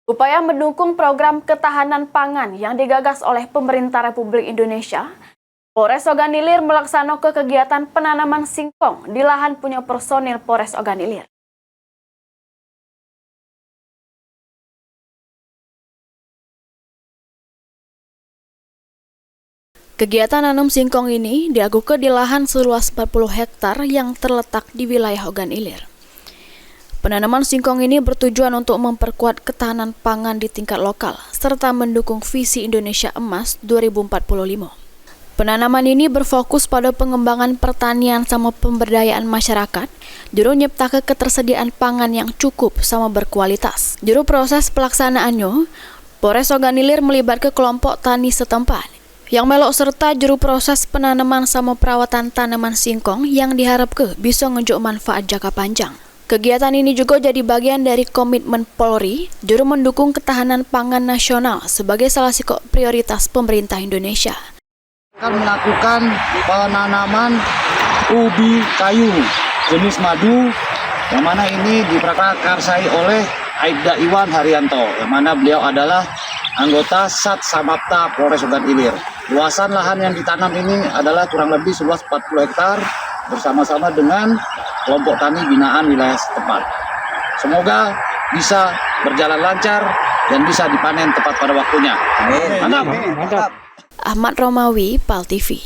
Upaya mendukung program ketahanan pangan yang digagas oleh pemerintah Republik Indonesia, Polres Ogan Ilir melaksanakan kegiatan penanaman singkong di lahan punya personil Polres Ogan Ilir. Kegiatan nanam singkong ini dilakukan di lahan seluas 40 hektar yang terletak di wilayah Ogan Ilir. Penanaman singkong ini bertujuan untuk memperkuat ketahanan pangan di tingkat lokal, serta mendukung visi Indonesia Emas 2045. Penanaman ini berfokus pada pengembangan pertanian sama pemberdayaan masyarakat, juru nyiptakan ketersediaan pangan yang cukup sama berkualitas. Juru proses pelaksanaannya, Polres Ogan Ilir melibatkan kelompok tani setempat, yang melok serta juru proses penanaman sama perawatan tanaman singkong yang diharapkan bisa nunjuk manfaat jangka panjang. Kegiatan ini juga jadi bagian dari komitmen Polri juru mendukung ketahanan pangan nasional sebagai salah satu prioritas pemerintah Indonesia. Akan melakukan penanaman ubi kayu jenis madu yang mana ini diprakarsai oleh Aibda Iwan Haryanto, yang mana beliau adalah anggota Sat Samapta Polres Ogan Ilir. Luasan lahan yang ditanam ini adalah kurang lebih seluas 40 hektar bersama-sama dengan kelompok tani binaan wilayah setempat. Semoga bisa berjalan lancar dan bisa dipanen tepat pada waktunya. Mantap. Ahmad Romawi, PAL TV.